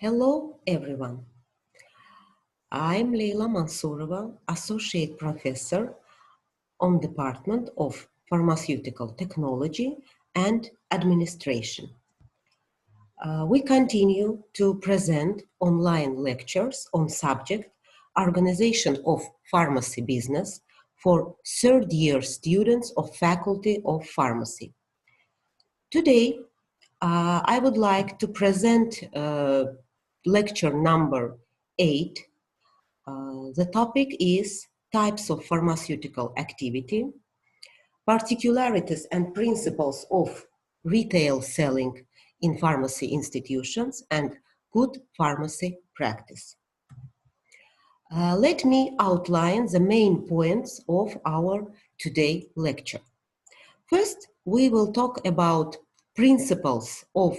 Hello, everyone. I'm Leyla Mansurova, Associate Professor on Department of Pharmaceutical Technology and Administration. We continue to present online lectures on subject Organization of Pharmacy Business for third-year students of Faculty of Pharmacy. Today, I would like to present lecture number 8. The topic is types of pharmaceutical activity, particularities and principles of retail selling in pharmacy institutions, and good pharmacy practice. Let me outline the main points of our today lecture. First, we will talk about principles of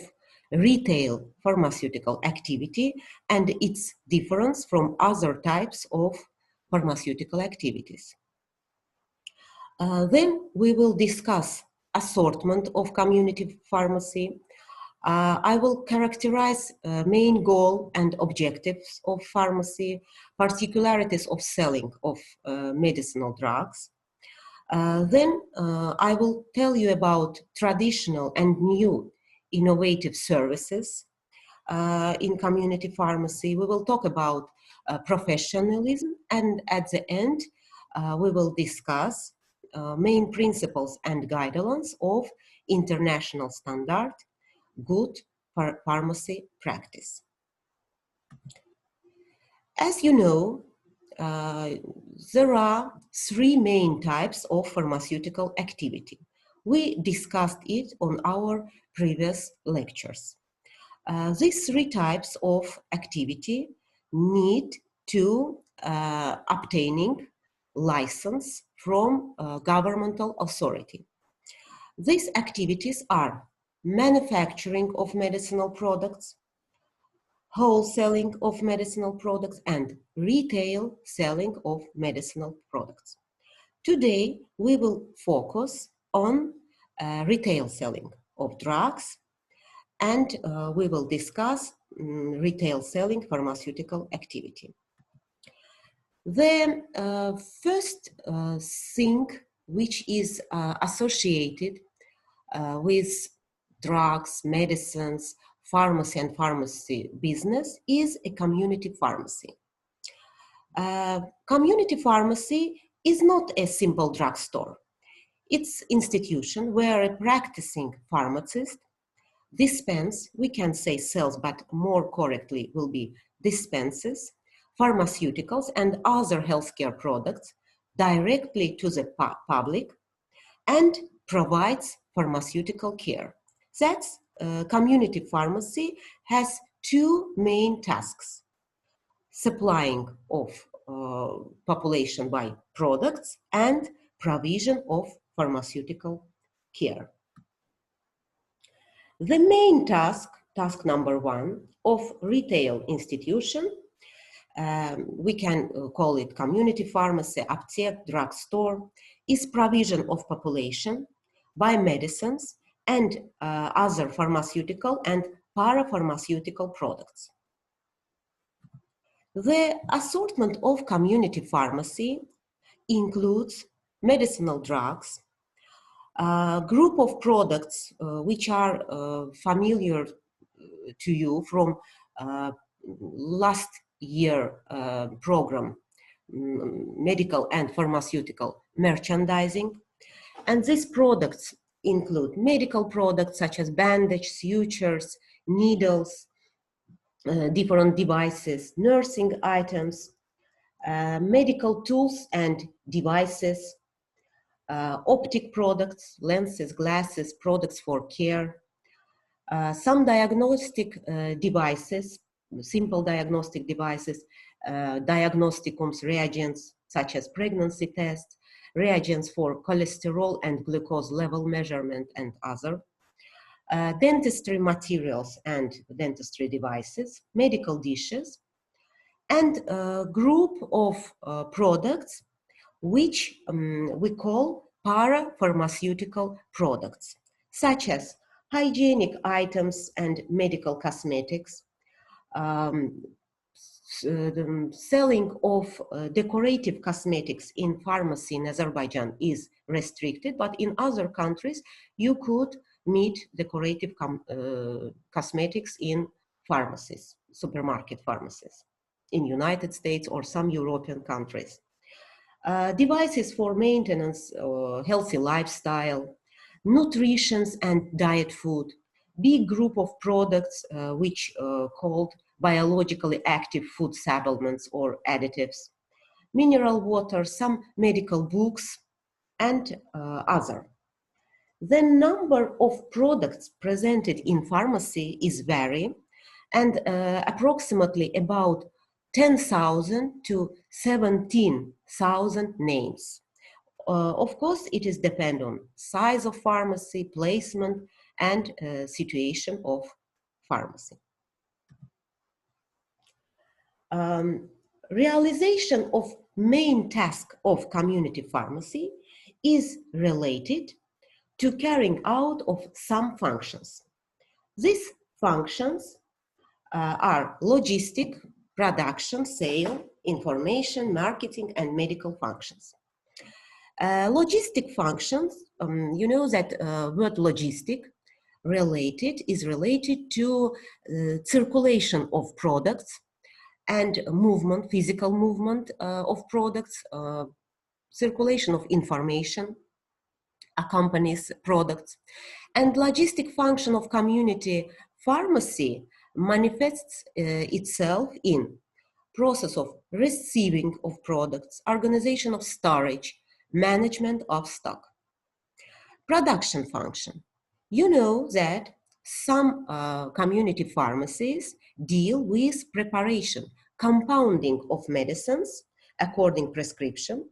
retail pharmaceutical activity and its difference from other types of pharmaceutical activities. Then we will discuss assortment of community pharmacy. I will characterize main goal and objectives of pharmacy, particularities of selling of medicinal drugs. Then I will tell you about traditional and new innovative services in community pharmacy. We will talk about professionalism, and at the end we will discuss main principles and guidelines of international standard good pharmacy practice. As you know, there are three main types of pharmaceutical activity. We discussed it on our previous lectures. These three types of activity need to obtaining license from governmental authority. These activities are manufacturing of medicinal products, wholesaling of medicinal products, and retail selling of medicinal products. Today, we will focus on retail selling of drugs, and we will discuss retail selling pharmaceutical activity. The first thing which is associated with drugs, medicines, pharmacy and pharmacy business is a community pharmacy. Community pharmacy is not a simple drugstore. It's an institution where a practicing pharmacist dispense, we can say sells, but more correctly will be dispenses, pharmaceuticals and other healthcare products directly to the public and provides pharmaceutical care. That's community pharmacy has two main tasks: supplying of population by products and provision of pharmaceutical care. The main task number 1 of retail institution, we can call it community pharmacy, aptek, drugstore, is provision of population by medicines and other pharmaceutical and parapharmaceutical products. The assortment of community pharmacy includes medicinal drugs, a group of products which are familiar to you from last year program, medical and pharmaceutical merchandising. And these products include medical products such as bandage, sutures, needles, different devices, nursing items, medical tools and devices, optic products, lenses, glasses, products for care, some diagnostic devices, simple diagnostic devices, diagnosticums, reagents such as pregnancy tests, reagents for cholesterol and glucose level measurement and other, dentistry materials and dentistry devices, medical dishes, and a group of products which we call parapharmaceutical products, such as hygienic items and medical cosmetics, The selling of decorative cosmetics in pharmacy in Azerbaijan is restricted, but in other countries you could meet decorative cosmetics in pharmacies, supermarket pharmacies, in United States or some European countries. Devices for maintenance, healthy lifestyle, nutrition and diet food, big group of products which called biologically active food supplements or additives, mineral water, some medical books, and other. The number of products presented in pharmacy is vary, and approximately about 10,000 to 17,000 names. Of course, it is depend on size of pharmacy, placement, and situation of pharmacy. Realization of main task of community pharmacy is related to carrying out of some functions. These functions are logistic, production, sale, information, marketing, and medical functions. Logistic functions, you know that word logistic is related to circulation of products and movement, physical movement of products, circulation of information accompanies products. And logistic function of community pharmacy manifests itself in process of receiving of products, organization of storage, management of stock. Production function. You know that some community pharmacies deal with preparation, compounding of medicines according prescription,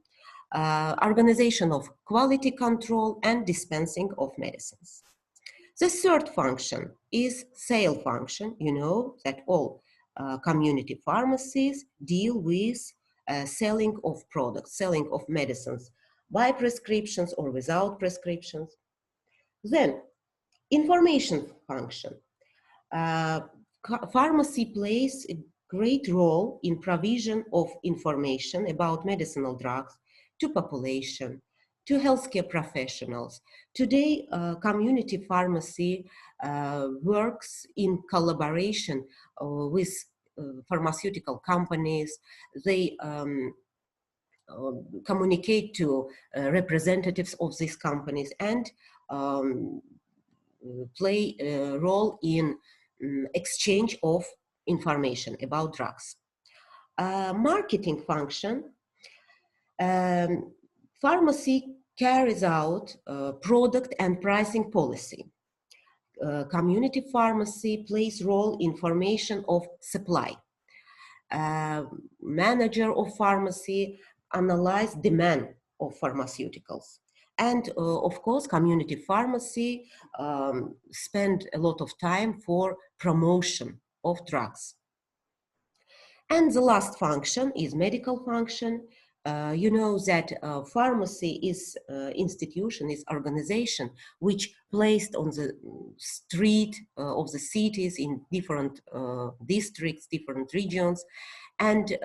organization of quality control, and dispensing of medicines. The third function is sale function. You know that all community pharmacies deal with selling of products, selling of medicines by prescriptions or without prescriptions. Then, information function. Pharmacy plays a great role in provision of information about medicinal drugs to population, to healthcare professionals. Today, community pharmacy works in collaboration with pharmaceutical companies. They communicate to representatives of these companies and play a role in exchange of information about drugs. Marketing function. Pharmacy carries out product and pricing policy. Community pharmacy plays role in formation of supply. Manager of pharmacy analyze demand of pharmaceuticals. And of course, community pharmacy spend a lot of time for promotion of drugs. And the last function is medical function. You know that pharmacy is institution, is organization which placed on the street of the cities in different districts, different regions. And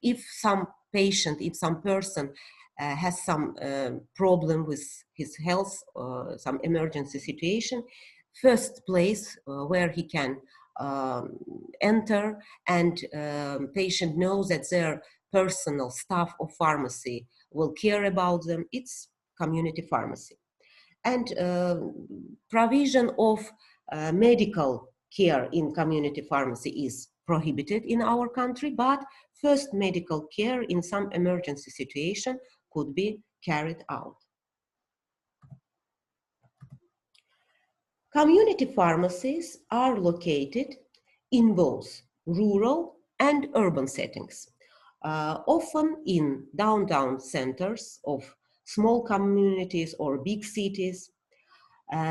if some patient, if some person has some problem with his health, some emergency situation, first place where he can enter, and patient knows that their personal staff of pharmacy will care about them, it's community pharmacy. And provision of medical care in community pharmacy is prohibited in our country, but first medical care in some emergency situation could be carried out. Community pharmacies are located in both rural and urban settings, often in downtown centers of small communities or big cities.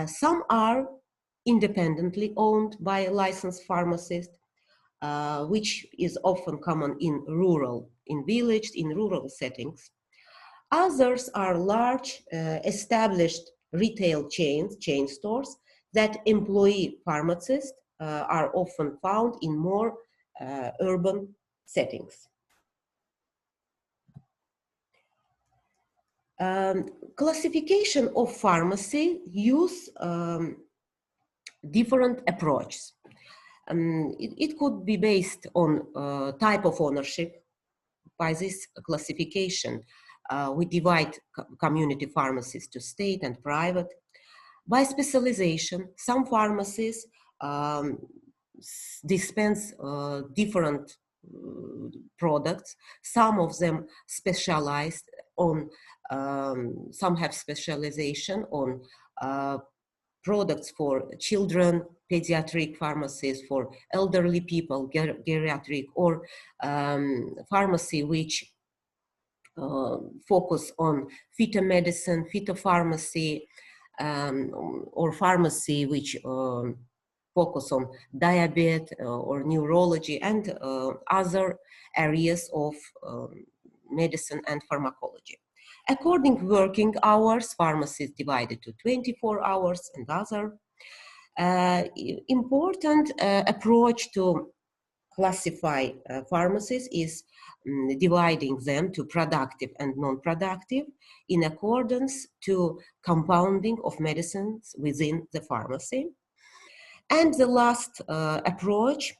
Some are independently owned by a licensed pharmacist, which is often common in rural settings. Others are large established retail chain stores that employ pharmacists are often found in more urban settings. Classification of pharmacy use different approaches. It could be based on type of ownership. By this classification, we divide community pharmacies to state and private. By specialization, some pharmacies dispense different products. Some of them specialized on, some have specialization on products for children, pediatric pharmacies for elderly people, geriatric, or pharmacy which focus on phytomedicine, phytopharmacy, or pharmacy which focus on diabetes or neurology and other areas of medicine and pharmacology. According working hours, pharmacy is divided to 24 hours and other. Important approach to classify pharmacies is dividing them to productive and non-productive in accordance to compounding of medicines within the pharmacy. And the last approach,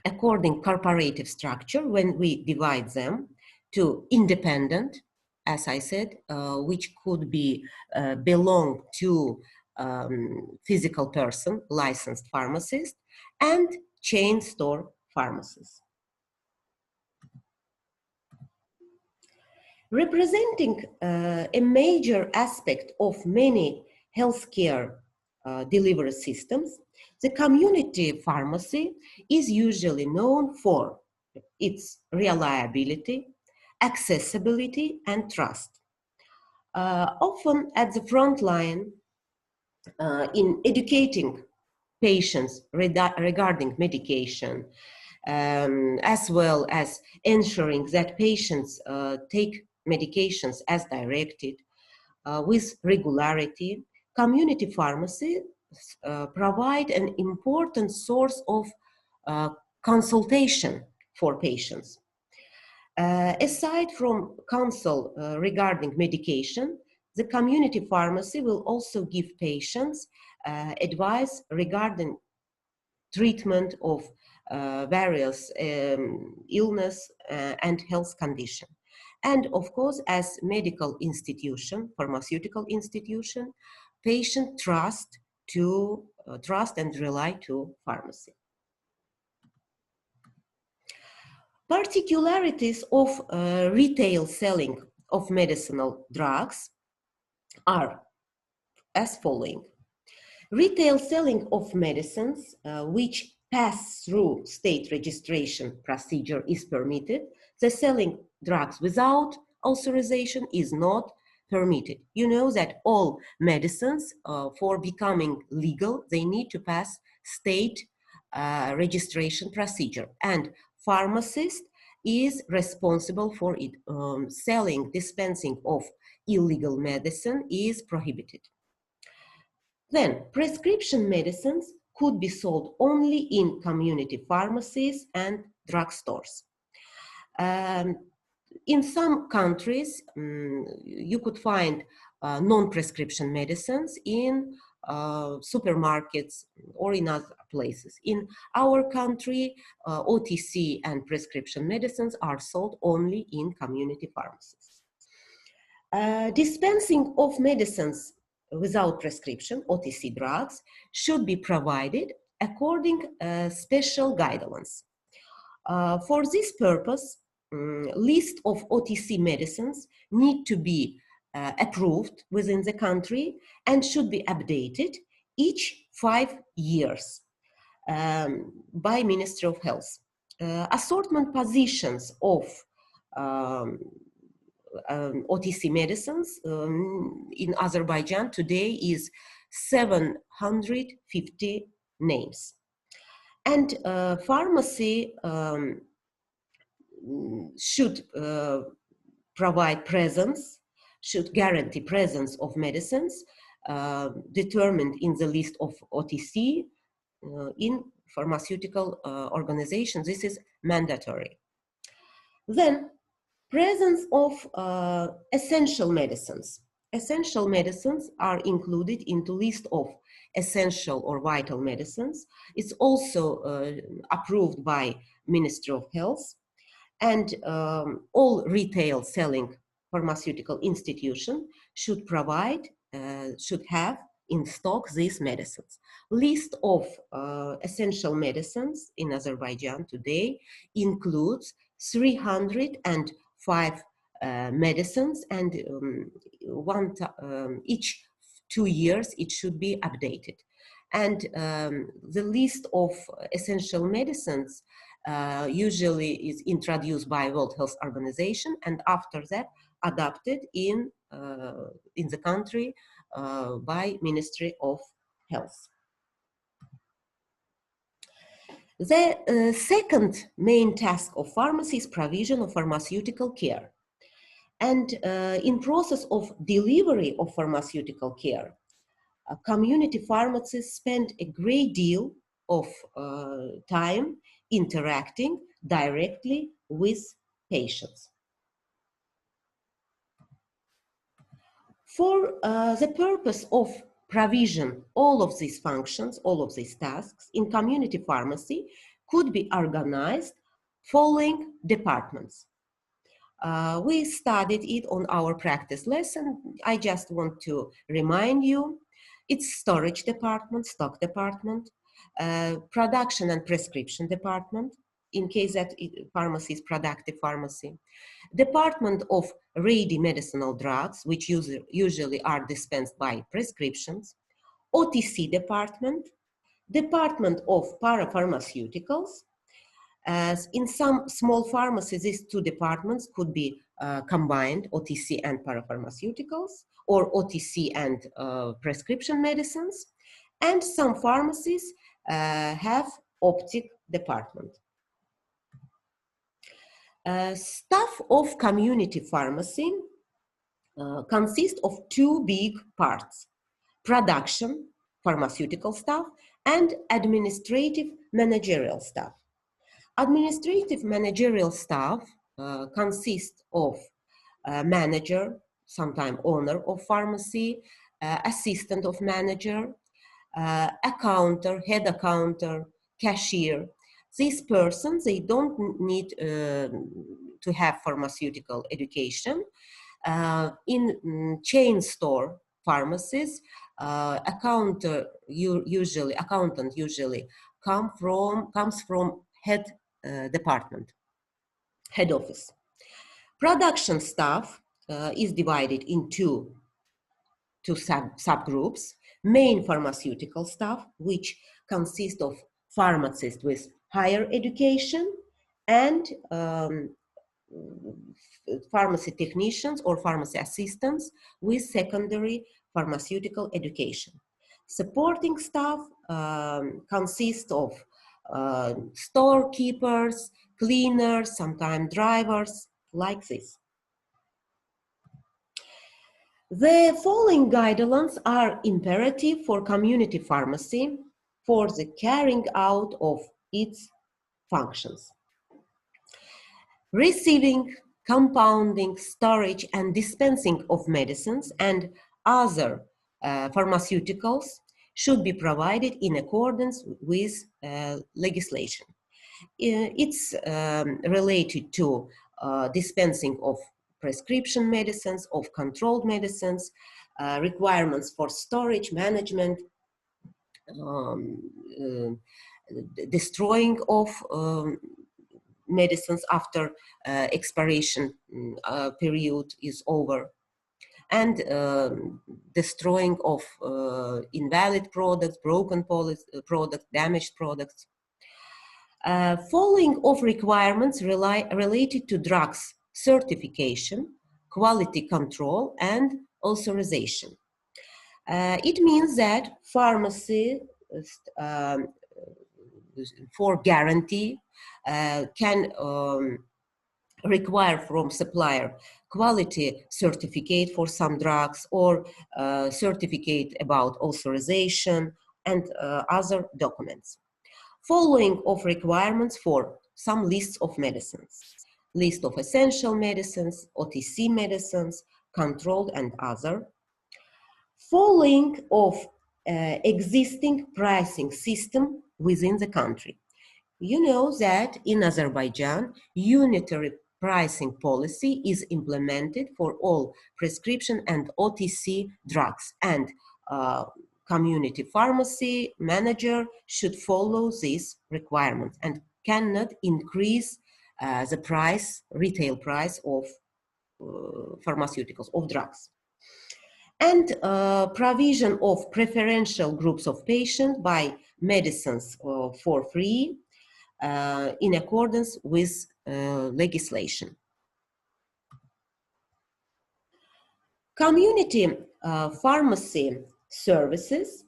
according corporative structure, when we divide them to independent, as I said, which could be belong to physical person, licensed pharmacist, and chain store pharmacies. Representing a major aspect of many healthcare delivery systems, the community pharmacy is usually known for its reliability, accessibility, and trust. Often at the front line in educating patients regarding medication, as well as ensuring that patients take medications as directed with regularity, community pharmacies provide an important source of consultation for patients. Aside from counsel regarding medication, the community pharmacy will also give patients advice regarding treatment of various illness and health condition. And of course, as medical institution, pharmaceutical institution, patient trust and rely to pharmacy. Particularities of retail selling of medicinal drugs are as following. Retail selling of medicines which pass through state registration procedure is permitted. The selling drugs without authorization is not permitted. You know that all medicines for becoming legal, they need to pass state registration procedure, and pharmacist is responsible for it. Selling, dispensing of illegal medicine is prohibited. Then, prescription medicines could be sold only in community pharmacies and drugstores. In some countries, you could find non-prescription medicines in supermarkets or in other places. In our country, OTC and prescription medicines are sold only in community pharmacies. Dispensing of medicines without prescription, OTC drugs, should be provided according special guidelines. For this purpose, list of OTC medicines need to be approved within the country and should be updated each 5 years by Ministry of Health. Assortment positions of OTC medicines in Azerbaijan today is 750 names. And pharmacy should provide presence, should guarantee presence of medicines determined in the list of OTC in pharmaceutical organizations. This is mandatory. Then, presence of essential medicines. Essential medicines are included into list of essential or vital medicines. It's also approved by Ministry of Health, and all retail selling pharmaceutical institution should provide, should have in stock these medicines. List of essential medicines in Azerbaijan today includes 305 medicines, and each 2 years it should be updated. And the list of essential medicines usually is introduced by World Health Organization, and after that adopted in the country by Ministry of Health. The second main task of pharmacy is provision of pharmaceutical care. And in process of delivery of pharmaceutical care, community pharmacists spend a great deal of time interacting directly with patients. For the purpose of provision, all of these functions, all of these tasks in community pharmacy could be organized following departments. We studied it on our practice lesson. I just want to remind you, it's storage department, stock department, production and prescription department, in case that pharmacy is productive pharmacy, department of ready medicinal drugs, which usually are dispensed by prescriptions, OTC department, department of parapharmaceuticals. As in some small pharmacies, these two departments could be combined, OTC and parapharmaceuticals, or OTC and prescription medicines. And some pharmacies have optic department. Staff of community pharmacy consists of two big parts: production, pharmaceutical staff, and administrative managerial staff. Administrative managerial staff consists of manager, sometimes owner of pharmacy, assistant of manager, accountant, head accountant, cashier. These persons, they don't need to have pharmaceutical education. In chain store pharmacies, accountant usually comes from head department, head office. Production staff is divided into two subgroups: main pharmaceutical staff, which consists of pharmacists with higher education, and pharmacy technicians or pharmacy assistants with secondary pharmaceutical education. Supporting staff consists of storekeepers, cleaners, sometimes drivers, like this. The following guidelines are imperative for community pharmacy for the carrying out of its functions. Receiving, compounding, storage, and dispensing of medicines and other pharmaceuticals should be provided in accordance with legislation. It's related to dispensing of prescription medicines, of controlled medicines, requirements for storage management, destroying of medicines after expiration period is over, and destroying of invalid products, broken products, damaged products. Following of requirements related to drugs certification, quality control, and authorization. It means that pharmacy, for guarantee, can require from supplier quality certificate for some drugs, or certificate about authorization, and other documents. Following of requirements for some lists of medicines, list of essential medicines, OTC medicines, controlled and other. Following of existing pricing system within the country. You know that in Azerbaijan, unitary pricing policy is implemented for all prescription and OTC drugs, and community pharmacy manager should follow these requirements and cannot increase the price, retail price of pharmaceuticals, of drugs. And provision of preferential groups of patients by medicines for free in accordance with legislation. Community pharmacy services,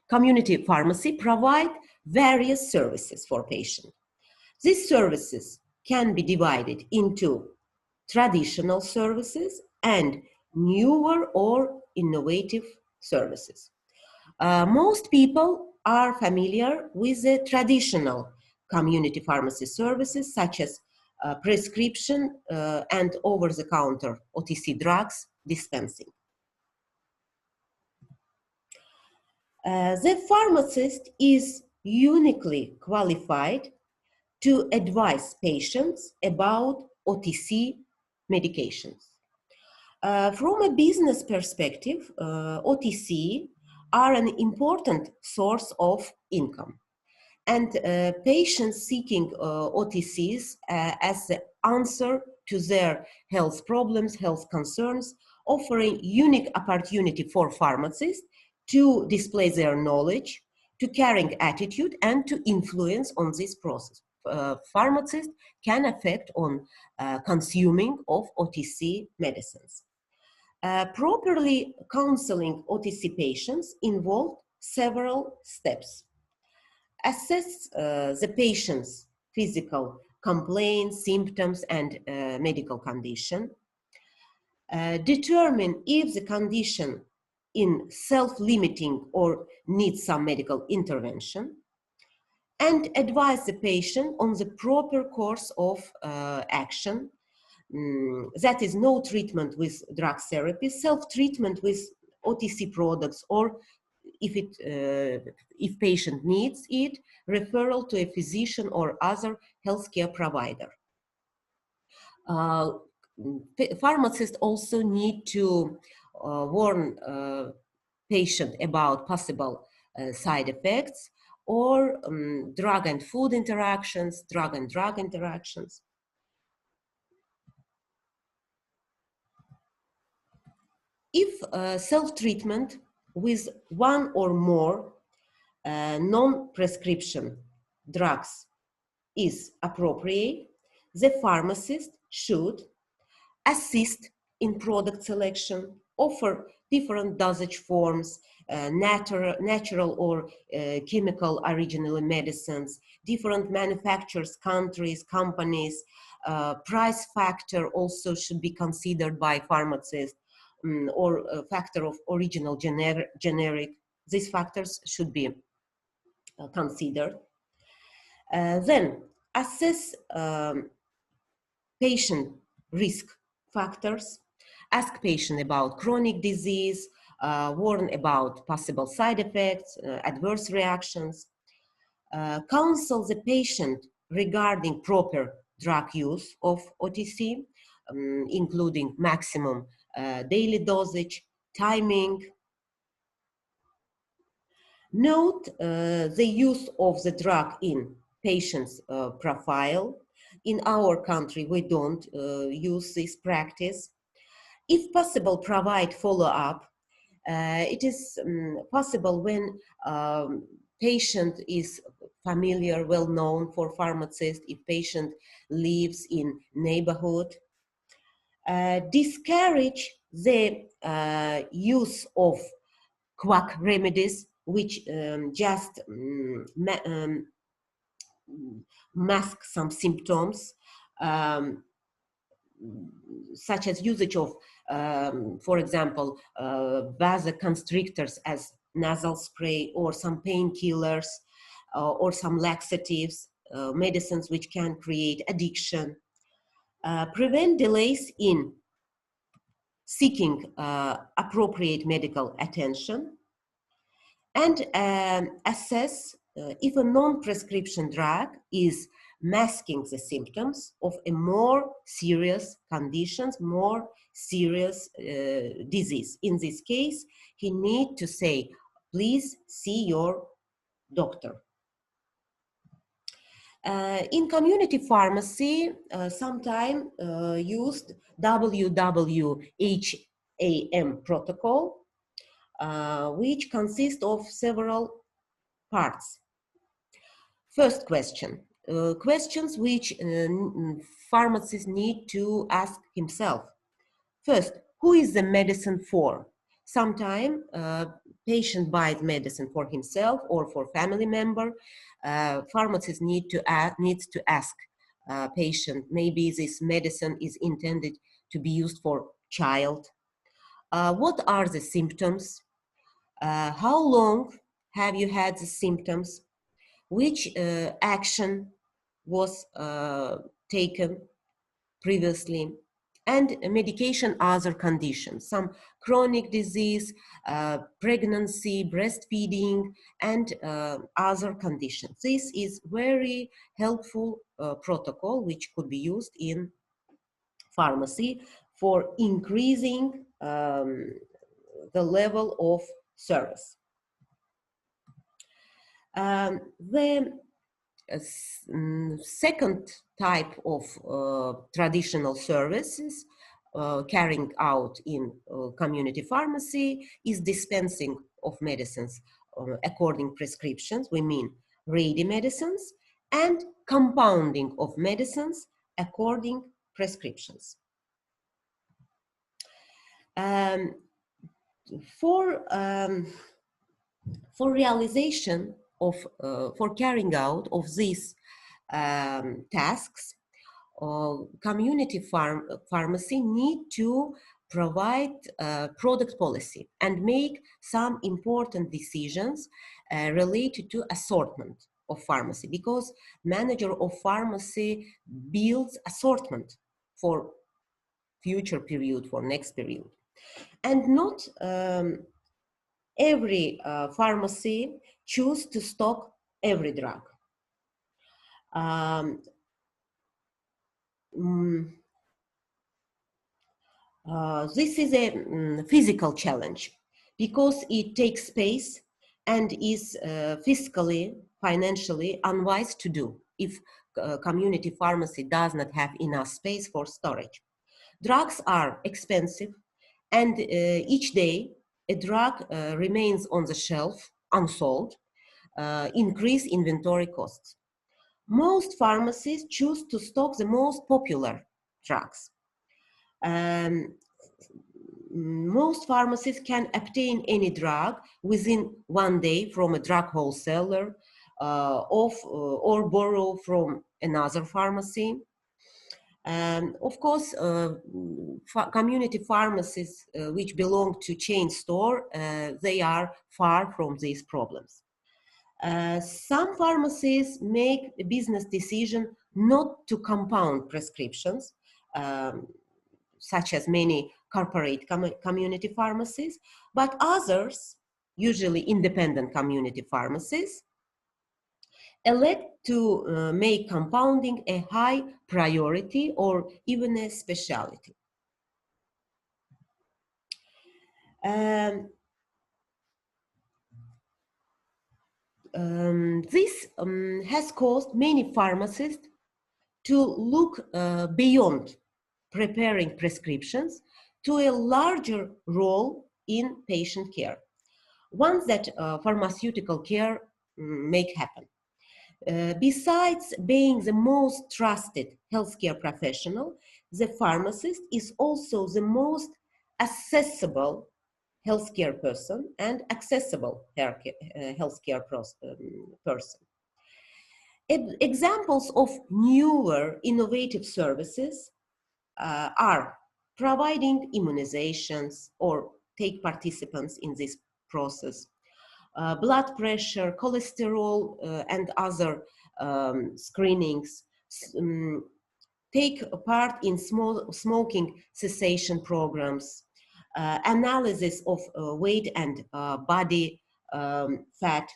community pharmacy provide various services for patients. These services can be divided into traditional services and newer or innovative services. Most people are familiar with the traditional community pharmacy services, such as prescription and over-the-counter OTC drugs dispensing. The pharmacist is uniquely qualified to advise patients about OTC medications. From a business perspective, OTC are an important source of income. And patients seeking OTCs as the answer to their health problems, health concerns, offering unique opportunity for pharmacists to display their knowledge, to caring attitude, and to influence on this process. Pharmacists can affect on consuming of OTC medicines. Properly counseling OTC patients involved several steps. Assess the patient's physical complaints, symptoms, and medical condition. Determine if the condition is self-limiting or needs some medical intervention. And advise the patient on the proper course of action. That is, no treatment with drug therapy, self-treatment with OTC products, or if patient needs it, referral to a physician or other healthcare provider. Pharmacists also need to warn patient about possible side effects or drug and food interactions, drug and drug interactions. If self-treatment with one or more non-prescription drugs is appropriate, the pharmacist should assist in product selection, offer different dosage forms, natural or chemical original medicines, different manufacturers, countries, companies. Price factor also should be considered by pharmacists, or a factor of original generic. These factors should be considered. Then assess patient risk factors, ask patient about chronic disease, warn about possible side effects, adverse reactions, counsel the patient regarding proper drug use of OTC, including maximum daily dosage, timing. Note the use of the drug in patient's profile. In our country, we don't use this practice. If possible, provide follow-up. It is possible when patient is familiar, well-known for pharmacists, if patient lives in neighborhood. Discourage the use of quack remedies, which just mask some symptoms, such as usage of, for example, vasoconstrictors as nasal spray or some painkillers or some laxatives, medicines which can create addiction. Prevent delays in seeking appropriate medical attention, and assess if a non-prescription drug is masking the symptoms of a more serious conditions, more serious disease. In this case, he needs to say, please see your doctor. In community pharmacy, sometimes used WWHAM protocol, which consists of several parts. First question, questions which pharmacist need to ask himself. First, who is the medicine for? Sometimes patient buys medicine for himself or for family member. Pharmacist needs to ask patient, maybe this medicine is intended to be used for child. What are the symptoms? How long have you had the symptoms? Which action was taken previously? And medication, other conditions, some chronic disease, pregnancy, breastfeeding, and other conditions. This is very helpful protocol which could be used in pharmacy for increasing the level of service. The second type of traditional services carrying out in community pharmacy is dispensing of medicines according prescriptions. We mean ready medicines, and compounding of medicines according prescriptions. For realization of, for carrying out of these tasks, community pharmacy need to provide product policy and make some important decisions related to assortment of pharmacy, because manager of pharmacy builds assortment for future period, for next period. And not every pharmacy choose to stock every drug. This is a physical challenge because it takes space and is fiscally, financially unwise to do if community pharmacy does not have enough space for storage. Drugs are expensive, and each day a drug remains on the shelf unsold, increase inventory costs. Most pharmacies choose to stock the most popular drugs. Most pharmacies can obtain any drug within one day from a drug wholesaler or borrow from another pharmacy. Of course, community pharmacies which belong to chain store, they are far from these problems. Some pharmacies make a business decision not to compound prescriptions, such as many corporate community pharmacies, but others, usually independent community pharmacies, elect to make compounding a high priority or even a specialty. This has caused many pharmacists to look beyond preparing prescriptions to a larger role in patient care, ones that pharmaceutical care make happen. Besides being the most trusted healthcare professional, the pharmacist is also the most accessible healthcare person and accessible healthcare person. Examples of newer innovative services are providing immunizations or take participants in this process, blood pressure, cholesterol, and other screenings, take part in smoking cessation programs, analysis of weight and body fat.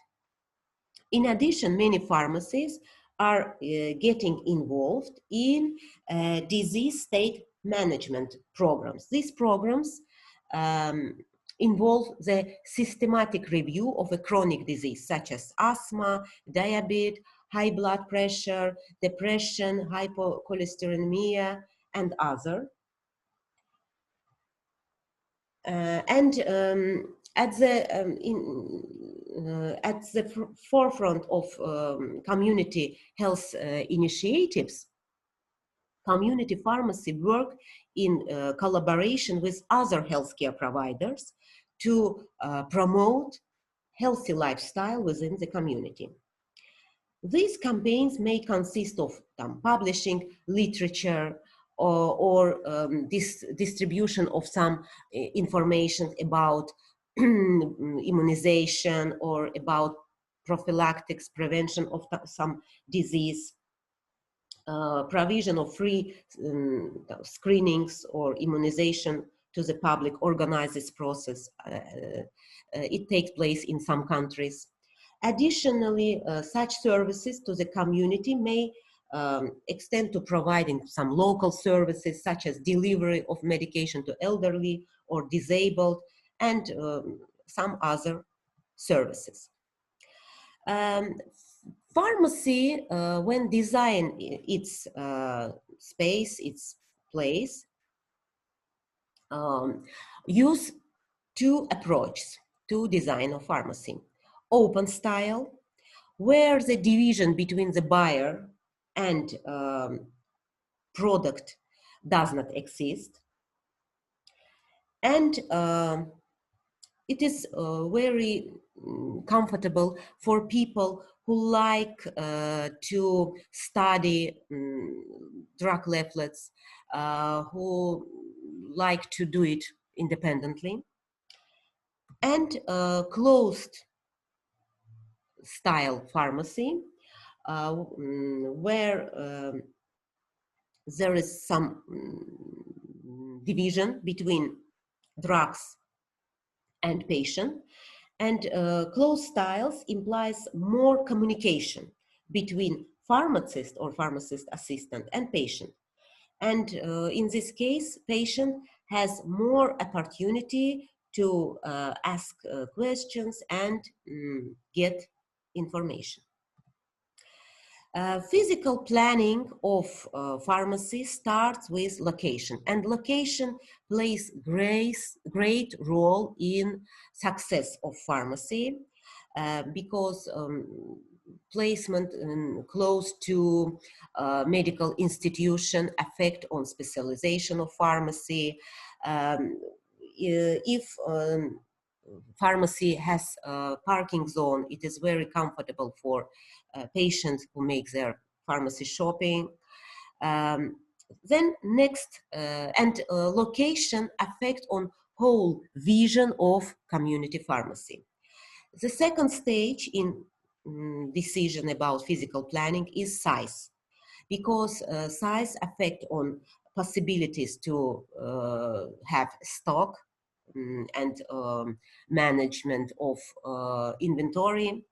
In addition, many pharmacies are getting involved in disease state management programs. These programs involve the systematic review of a chronic disease such as asthma, diabetes, high blood pressure, depression, hypocholesterolemia, and other. At the forefront of community health initiatives, community pharmacy work in collaboration with other healthcare providers to promote healthy lifestyle within the community. These campaigns may consist of publishing literature or distribution of some information about immunization or about prophylactics, prevention of some disease, provision of free screenings or immunization to the public. Organize this process. It takes place in some countries. Additionally, such services to the community may extend to providing some local services such as delivery of medication to elderly or disabled and some other services. Pharmacy, when design its space, its place, use two approaches to design of pharmacy. Open style, where the division between the buyer and product does not exist. And it is very comfortable for people who like to study drug leaflets, who like to do it independently. And closed style pharmacy, where there is some division between drugs and patient, and closed styles implies more communication between pharmacist or pharmacist assistant and patient. And in this case, patient has more opportunity to ask questions and get information. Physical planning of pharmacy starts with location, and location plays great role in success of pharmacy because placement close to medical institution affect on specialization of pharmacy. If pharmacy has a parking zone, it is very comfortable for patients who make their pharmacy shopping. Then next, location affect on whole vision of community pharmacy. The second stage in decision about physical planning is size, because size affect on possibilities to have stock and management of inventory.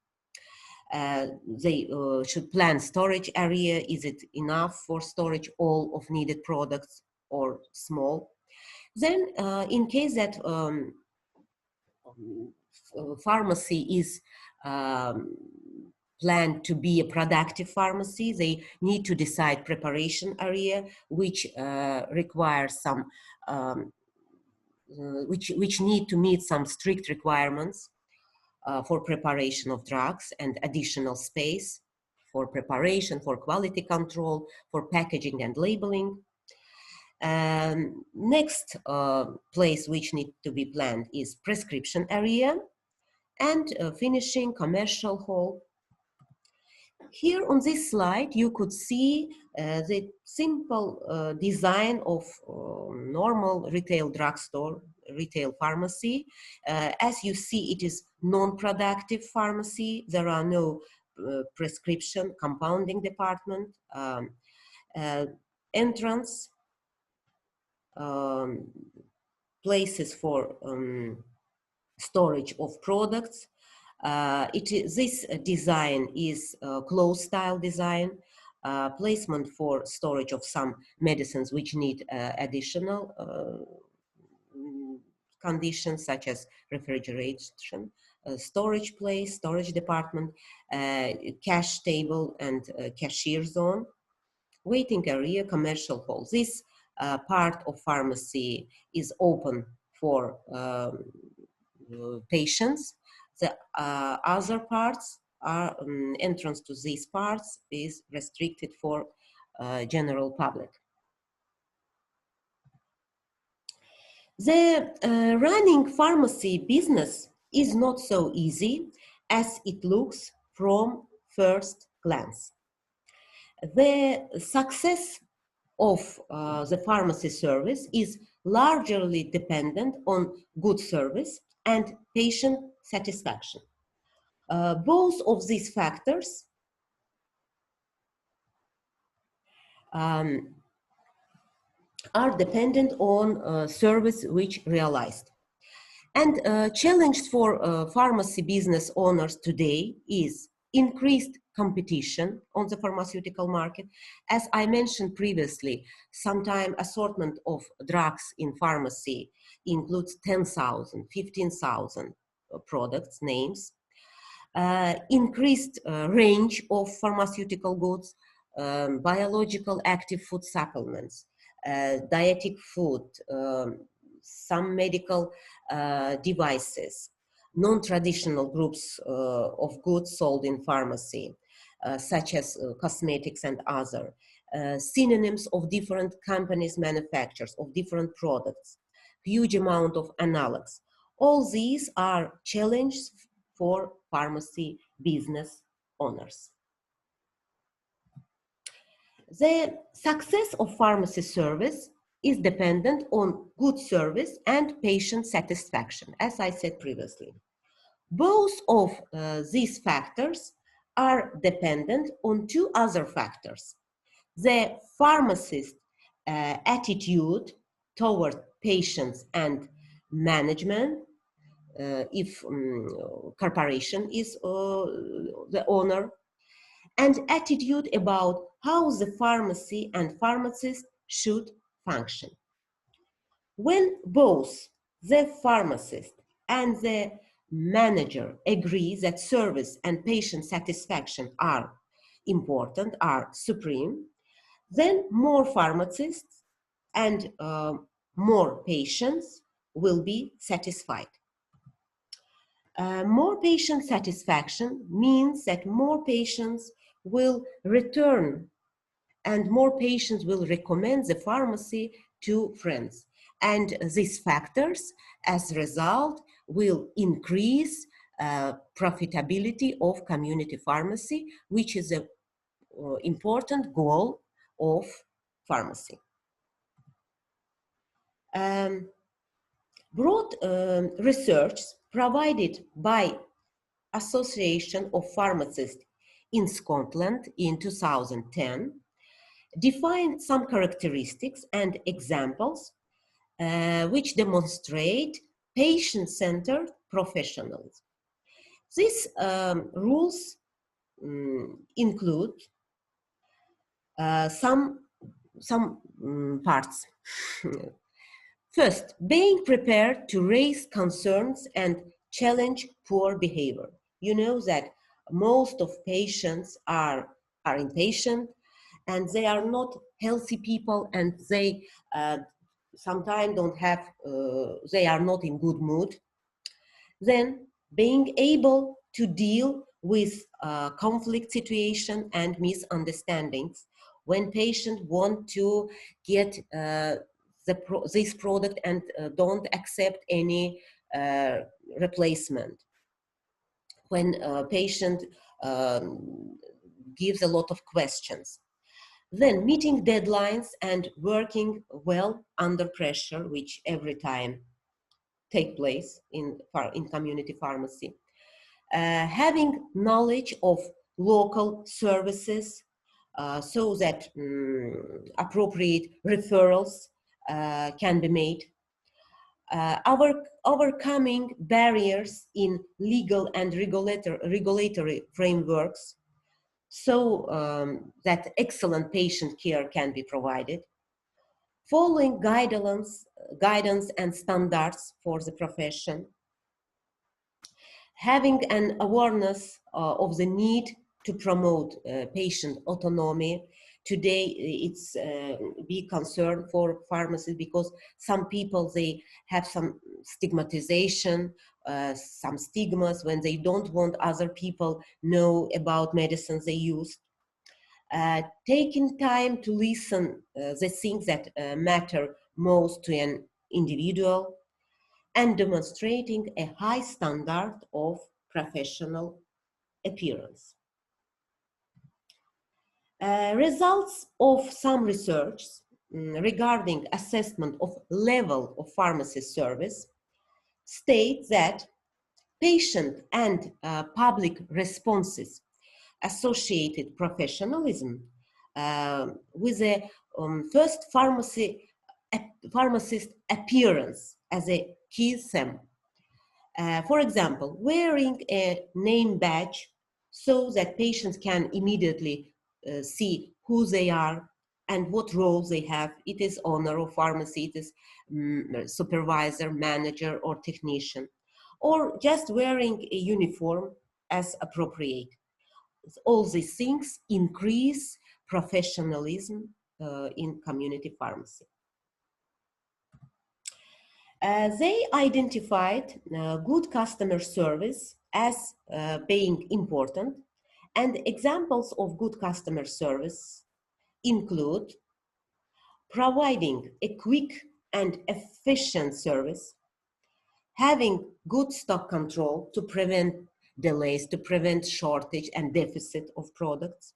They should plan storage area. Is it enough for storage all of needed products or small? Then in case that pharmacy is planned to be a productive pharmacy, they need to decide preparation area, which requires some, which need to meet some strict requirements for preparation of drugs and additional space for preparation, for quality control, for packaging and labeling. Next place which needs to be planned is prescription area, and finishing commercial hall. Here on this slide, you could see the simple design of normal retail drugstore, retail pharmacy. As you see, it is non-productive pharmacy. There are no prescription compounding department, entrance, places for storage of products. This design is closed style design, placement for storage of some medicines which need additional conditions such as refrigeration, storage place, storage department, cash table and cashier zone, waiting area, commercial hall. This part of pharmacy is open for patients. The other parts are entrance to these parts is restricted for general public. The running pharmacy business is not so easy as it looks from first glance. The success of the pharmacy service is largely dependent on good service and patient satisfaction. Both of these factors are dependent on service which realized. And challenge for pharmacy business owners today is increased competition on the pharmaceutical market. As I mentioned previously, sometimes assortment of drugs in pharmacy includes 10,000, 15,000 products, names. Increased range of pharmaceutical goods, biological active food supplements, dietetic food, some medical devices, non-traditional groups of goods sold in pharmacy, such as cosmetics and other, synonyms of different companies, manufacturers of different products, huge amount of analogs. All these are challenges for pharmacy business owners. The success of pharmacy service is dependent on good service and patient satisfaction, as I said previously. Both of these factors are dependent on two other factors: the pharmacist attitude toward patients and management, if corporation is the owner, and attitude about how the pharmacy and pharmacist should function. When both the pharmacist and the manager agree that service and patient satisfaction are important, are supreme, then more pharmacists and more patients will be satisfied. More patient satisfaction means that more patients will return and more patients will recommend the pharmacy to friends. And these factors, as a result, will increase profitability of community pharmacy, which is an important goal of pharmacy. Broad research provided by Association of Pharmacists in Scotland in 2010 defined some characteristics and examples which demonstrate patient-centered professionals. These rules include some parts. First, being prepared to raise concerns and challenge poor behavior. You know that most of patients are impatient and they are not healthy people, and they sometimes don't have, they are not in good mood. Then being able to deal with conflict situation and misunderstandings when patients want to get this product and don't accept any replacement. When a patient gives a lot of questions. Then meeting deadlines and working well under pressure, which every time take place in community pharmacy. Having knowledge of local services so that appropriate referrals can be made. Overcoming barriers in legal and regulatory frameworks so that excellent patient care can be provided. Following guidance and standards for the profession. Having an awareness of the need to promote patient autonomy. Today, it's a big concern for pharmacists because some people, they have some stigmatization, some stigmas when they don't want other people know about medicines they use. Taking time to listen the things that matter most to an individual, and demonstrating a high standard of professional appearance. Results of some research regarding assessment of level of pharmacy service state that patient and public responses associated professionalism with a first pharmacist appearance as a key theme. For example, wearing a name badge so that patients can immediately see who they are and what roles they have. It is owner of pharmacy, it is supervisor, manager, or technician, or just wearing a uniform as appropriate. All these things increase professionalism in community pharmacy. They identified good customer service as being important, and examples of good customer service include providing a quick and efficient service, having good stock control to prevent delays, to prevent shortage and deficit of products,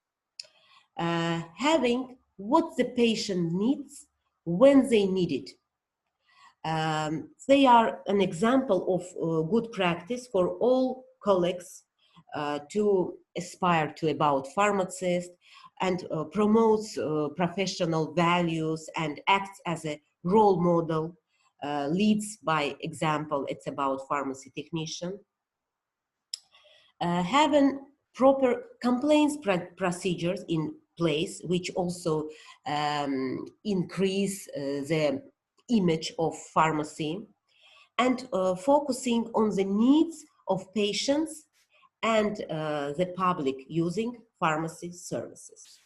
having what the patient needs when they need it. They are an example of good practice for all colleagues to aspire to about pharmacists and promotes professional values and acts as a role model, leads by example. It's about pharmacy technician. Having proper complaints procedures in place, which also increase the image of pharmacy, and focusing on the needs of patients and the public using pharmacy services.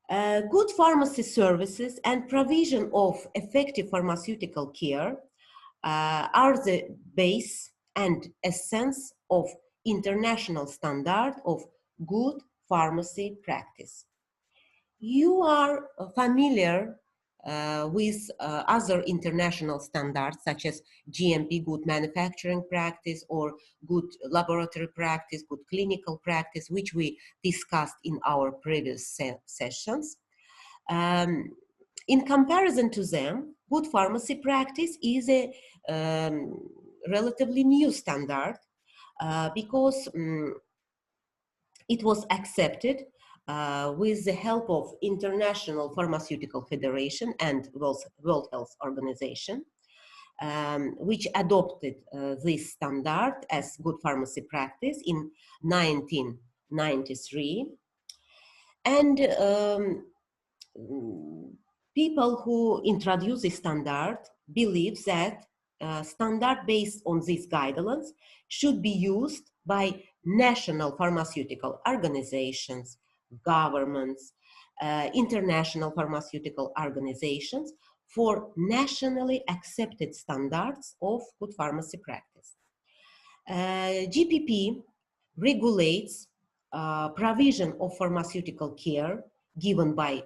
Good pharmacy services and provision of effective pharmaceutical care are the base and essence of international standard of good pharmacy practice. You are familiar with other international standards such as GMP, good manufacturing practice, or good laboratory practice, good clinical practice, which we discussed in our previous sessions. In comparison to them, good pharmacy practice is a relatively new standard because it was accepted with the help of International Pharmaceutical Federation and World Health Organization, which adopted this standard as good pharmacy practice in 1993. And people who introduced this standard believe that standard based on these guidelines should be used by national pharmaceutical organizations, governments, international pharmaceutical organizations for nationally accepted standards of good pharmacy practice. GPP regulates provision of pharmaceutical care given by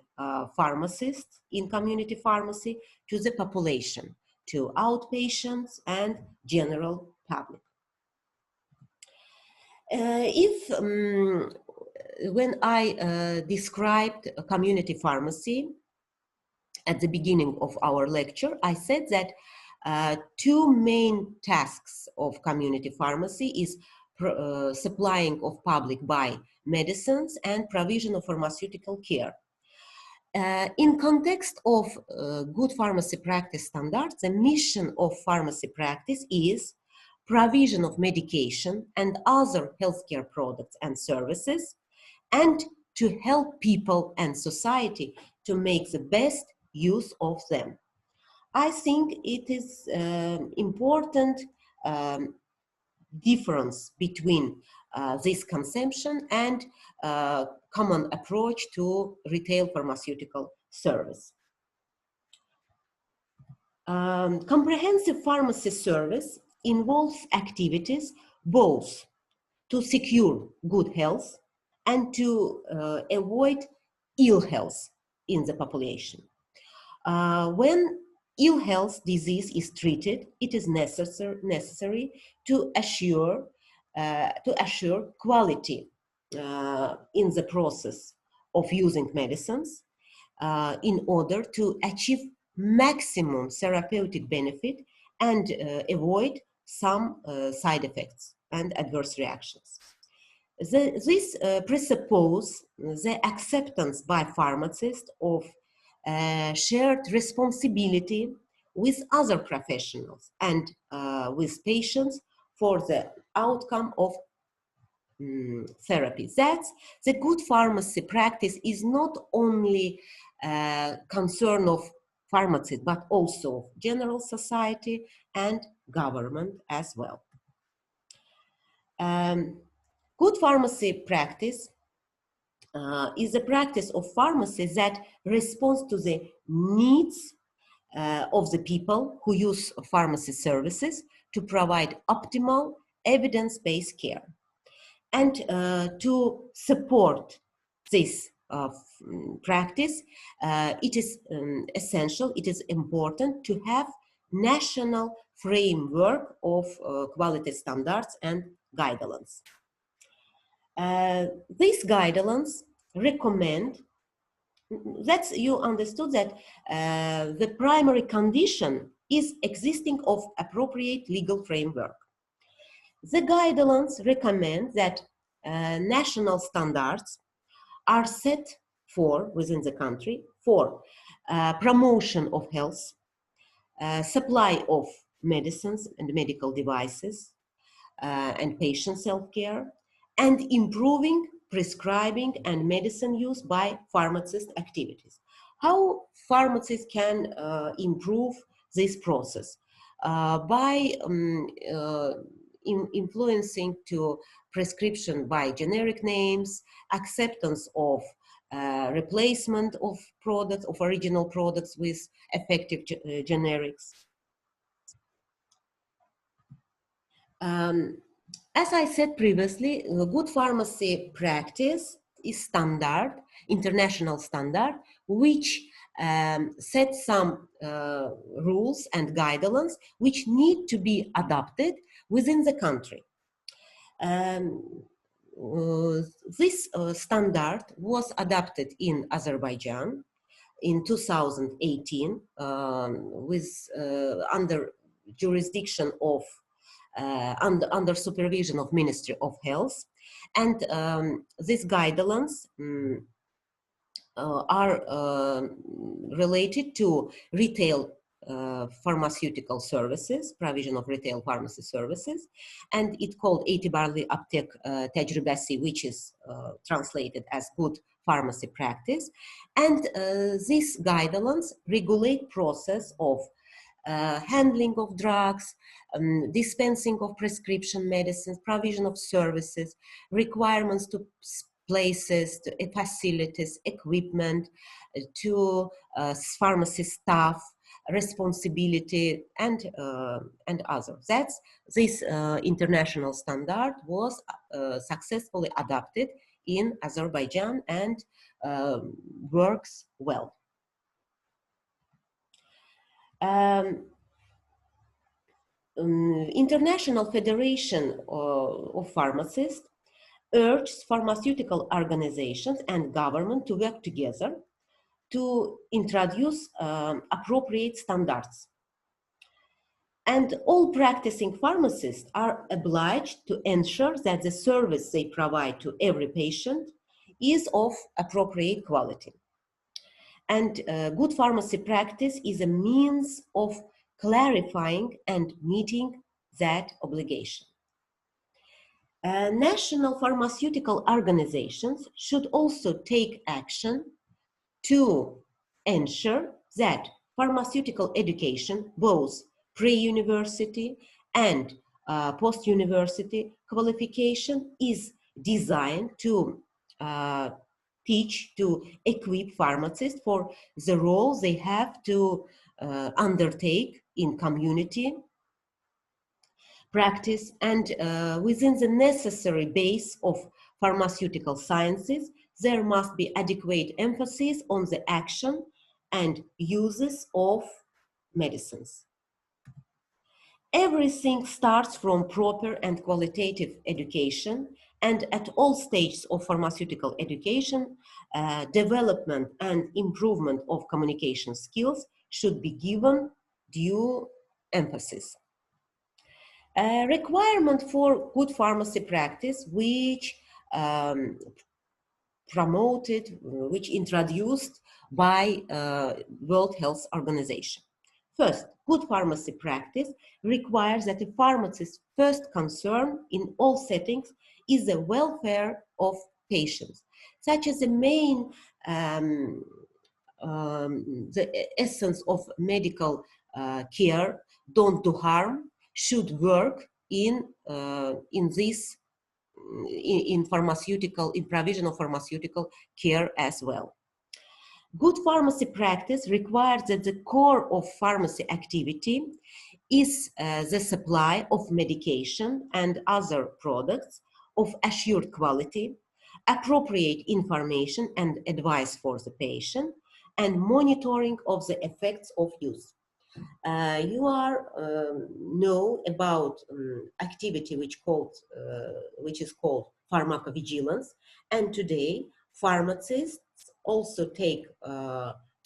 pharmacists in community pharmacy to the population, to outpatients and general public. When I described a community pharmacy at the beginning of our lecture, I said that two main tasks of community pharmacy is supplying of public by medicines and provision of pharmaceutical care. In context of good pharmacy practice standards, the mission of pharmacy practice is provision of medication and other healthcare products and services, and to help people and society to make the best use of them. I think it is important difference between this consumption and common approach to retail pharmaceutical service. Comprehensive pharmacy service involves activities both to secure good health and to avoid ill health in the population. When ill health disease is treated, it is necessary to assure quality in the process of using medicines in order to achieve maximum therapeutic benefit and avoid some side effects and adverse reactions. This presupposes the acceptance by pharmacists of shared responsibility with other professionals and with patients for the outcome of therapy. That's the good pharmacy practice is not only concern of pharmacists, but also general society and government as well. Good pharmacy practice is a practice of pharmacy that responds to the needs of the people who use pharmacy services to provide optimal evidence-based care. And to support this practice, it is essential, it is important to have national framework of quality standards and guidelines. These guidelines recommend that you understood that the primary condition is existing of appropriate legal framework. The guidelines recommend that national standards are set for within the country for promotion of health, supply of medicines and medical devices and patient self-care, and improving prescribing and medicine use by pharmacist activities. How pharmacists can improve this process? By influencing to prescription by generic names, acceptance of replacement of products, of original products with effective generics. As I said previously, good pharmacy practice is standard, international standard, which sets some rules and guidelines which need to be adopted within the country. This standard was adopted in Azerbaijan in 2018 with under jurisdiction of under supervision of Ministry of Health, and these guidelines are related to retail pharmaceutical services, provision of retail pharmacy services, and it's called Etibarlı Aptek Tecrübesi, which is translated as good pharmacy practice. And these guidelines regulate process of handling of drugs, dispensing of prescription medicines, provision of services, requirements to places, to facilities, equipment, to pharmacy staff, responsibility, and others. That's this international standard was successfully adopted in Azerbaijan and works well. International Federation of Pharmacists urges pharmaceutical organizations and government to work together to introduce appropriate standards. And all practicing pharmacists are obliged to ensure that the service they provide to every patient is of appropriate quality. And good pharmacy practice is a means of clarifying and meeting that obligation. National pharmaceutical organizations should also take action to ensure that pharmaceutical education, both pre-university and post-university qualification, is designed to teach, to equip pharmacists for the role they have to undertake in community practice and within the necessary base of pharmaceutical sciences. There must be adequate emphasis on the action and uses of medicines. Everything starts from proper and qualitative education, and at all stages of pharmaceutical education, development and improvement of communication skills should be given due emphasis. Requirement for good pharmacy practice, which introduced by World Health Organization. First, good pharmacy practice requires that a pharmacist's first concern in all settings is the welfare of patients, such as the main, the essence of medical care, don't do harm, should work in provision of pharmaceutical care as well. Good pharmacy practice requires that the core of pharmacy activity is the supply of medication and other products of assured quality, appropriate information and advice for the patient, and monitoring of the effects of use. You know about activity which is called pharmacovigilance, and today pharmacists also take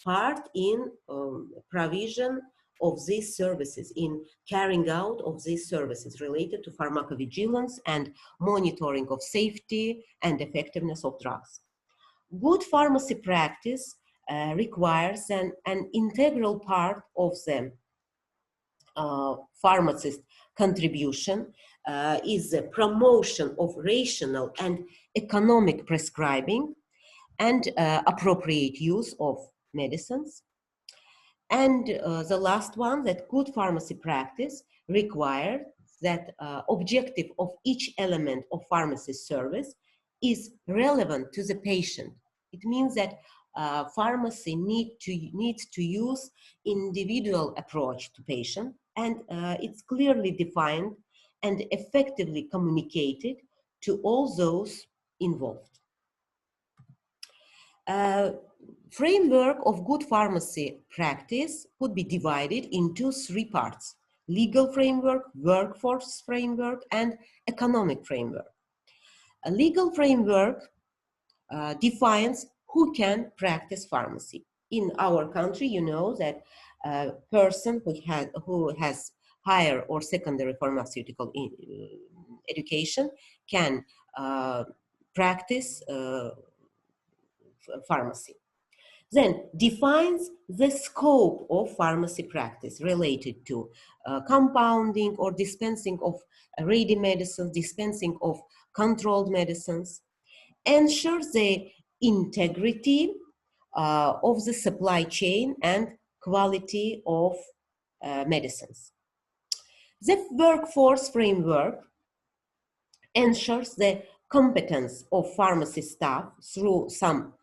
part in provision of these services, in carrying out of these services related to pharmacovigilance and monitoring of safety and effectiveness of drugs. Good pharmacy practice requires an integral part of the pharmacist contribution is the promotion of rational and economic prescribing and appropriate use of medicines. And the last one, that good pharmacy practice requires that objective of each element of pharmacy service is relevant to the patient. It means that pharmacy needs to use individual approach to patient, and it's clearly defined and effectively communicated to all those involved. Framework of good pharmacy practice could be divided into three parts: legal framework, workforce framework, and economic framework. A legal framework defines who can practice pharmacy. In our country, you know that a person who has higher or secondary pharmaceutical education can practice pharmacy. Then defines the scope of pharmacy practice related to compounding or dispensing of ready medicines, dispensing of controlled medicines, ensures the integrity of the supply chain and quality of medicines. The workforce framework ensures the competence of pharmacy staff through some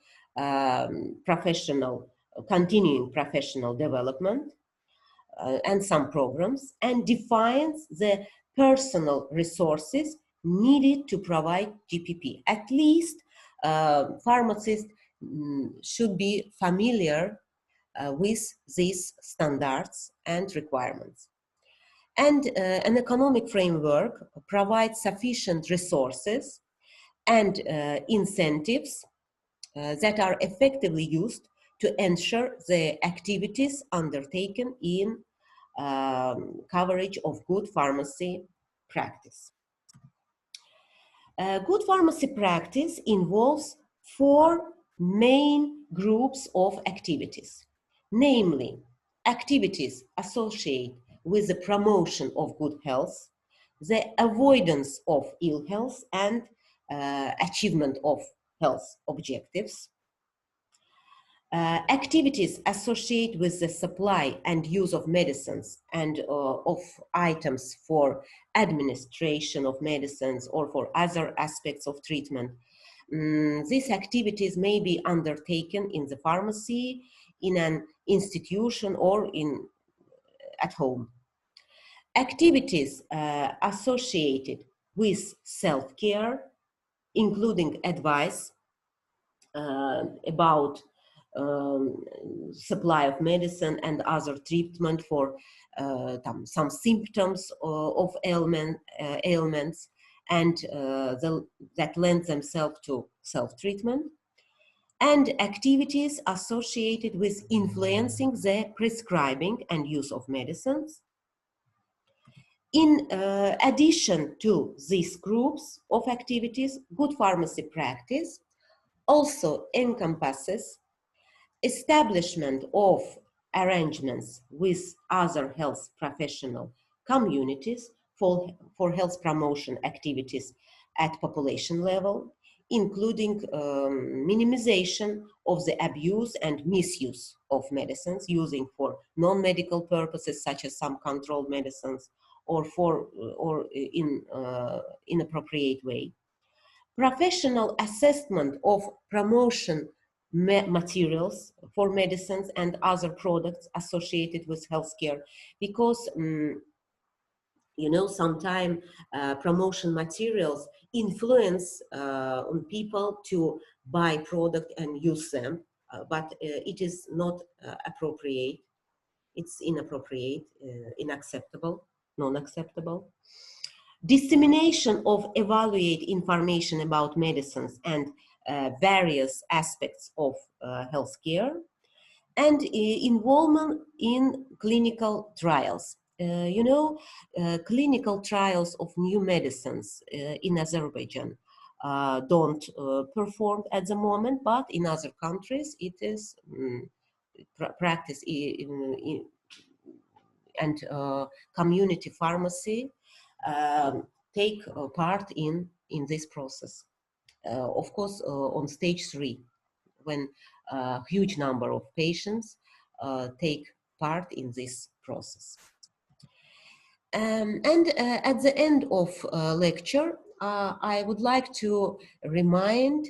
continuing professional development and some programs, and defines the personal resources needed to provide GPP. At least pharmacists should be familiar with these standards and requirements. And an economic framework provides sufficient resources and incentives that are effectively used to ensure the activities undertaken in coverage of good pharmacy practice. Good pharmacy practice involves 4 main groups of activities, namely activities associated with the promotion of good health, the avoidance of ill health, and achievement of health objectives. Activities associated with the supply and use of medicines and of items for administration of medicines or for other aspects of treatment. These activities may be undertaken in the pharmacy, in an institution, or at home. Activities associated with self-care, including advice about supply of medicine and other treatment for some symptoms of ailments and that lend themselves to self-treatment, and activities associated with influencing the prescribing and use of medicines. In addition to these groups of activities, good pharmacy practice also encompasses establishment of arrangements with other health professional communities for health promotion activities at population level, including minimization of the abuse and misuse of medicines using for non-medical purposes, such as some controlled medicines, or in inappropriate way. Professional assessment of promotion materials for medicines and other products associated with healthcare, because you know, sometimes promotion materials influence on people to buy product and use them, but it is not appropriate. It's inappropriate, unacceptable, non-acceptable. Dissemination of evaluate information about medicines and various aspects of healthcare, and involvement in clinical trials. You know, clinical trials of new medicines in Azerbaijan don't perform at the moment, but in other countries it is practice and community pharmacy take part in this process. Of course, on stage 3, when a huge number of patients take part in this process. And at the end of lecture, I would like to remind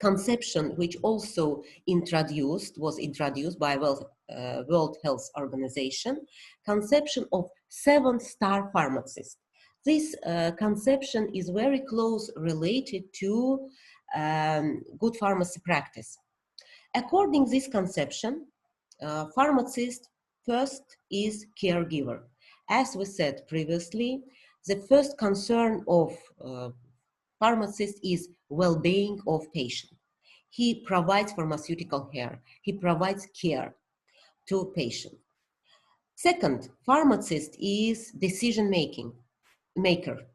conception which also was introduced by World Health Organization, conception of 7-star pharmacist. This conception is very close related to good pharmacy practice. According to this conception, pharmacist first is caregiver. As we said previously, the first concern of pharmacist is well-being of patient. He provides pharmaceutical care. He provides care to patient. Second, pharmacist is decision maker.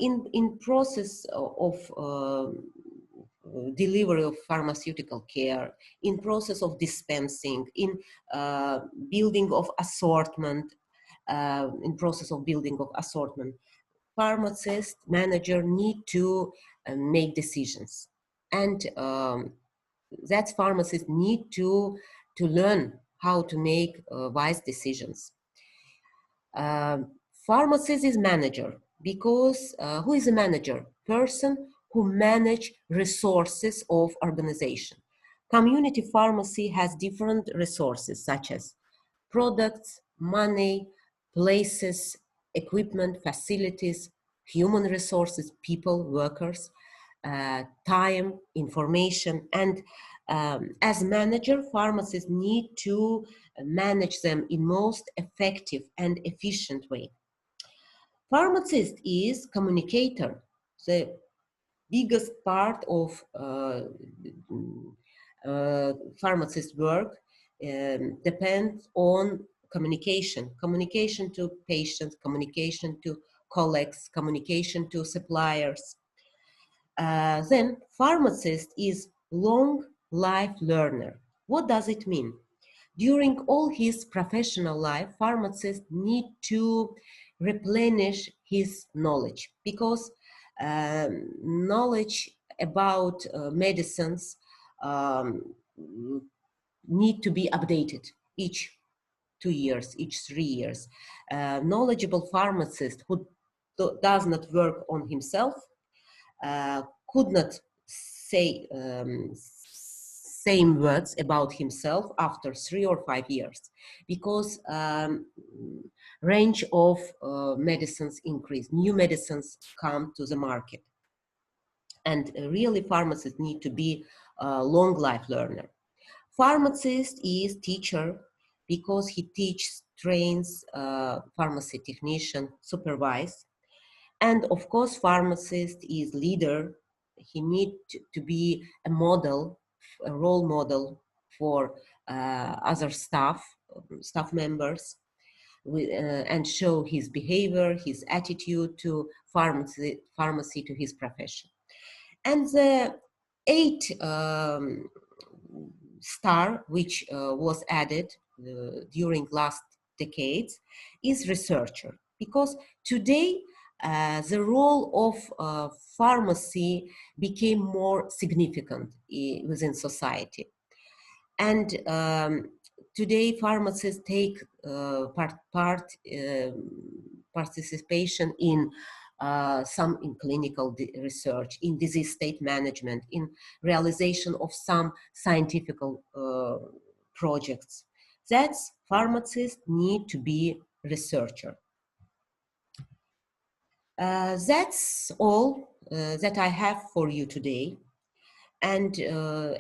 In process of delivery of pharmaceutical care, in process of dispensing, in building of assortment, pharmacist, manager need to make decisions, and that pharmacist need to learn how to make wise decisions. Pharmacist is manager, because who is a manager? Person who manage resources of organization. Community pharmacy has different resources, such as products, money, places, equipment, facilities, human resources, people, workers, time, information, and as manager, pharmacists need to manage them in most effective and efficient way. Pharmacist is communicator. The biggest part of pharmacist work depends on communication to patients, communication to colleagues, communication to suppliers. Then pharmacist is long life learner. What does it mean? During all his professional life, pharmacist need to replenish his knowledge, because knowledge about medicines need to be updated each 2 years, each 3 years. Knowledgeable pharmacist who does not work on himself could not say same words about himself after 3 or 5 years, because range of medicines increase, new medicines come to the market, and really pharmacists need to be a long life learner. Pharmacist is teacher because he teaches, trains pharmacy technician, supervise. And of course, pharmacist is leader. He needs to be a model, a role model for other staff members, and show his behavior, his attitude to pharmacy, to his profession. And the 8 star, which was added during last decades, is researcher, because today the role of pharmacy became more significant within society. And today pharmacists take participation in some in clinical research, in disease state management, in realization of some scientific projects. That's pharmacists need to be researcher. That's all that I have for you today. And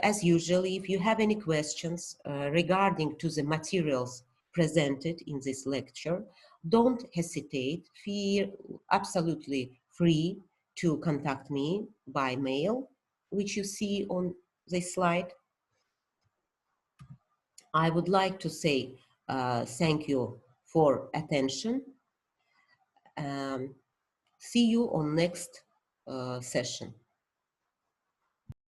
as usual, if you have any questions regarding to the materials presented in this lecture, don't hesitate, feel absolutely free to contact me by mail, which you see on this slide. I would like to say thank you for attention. See you on next session.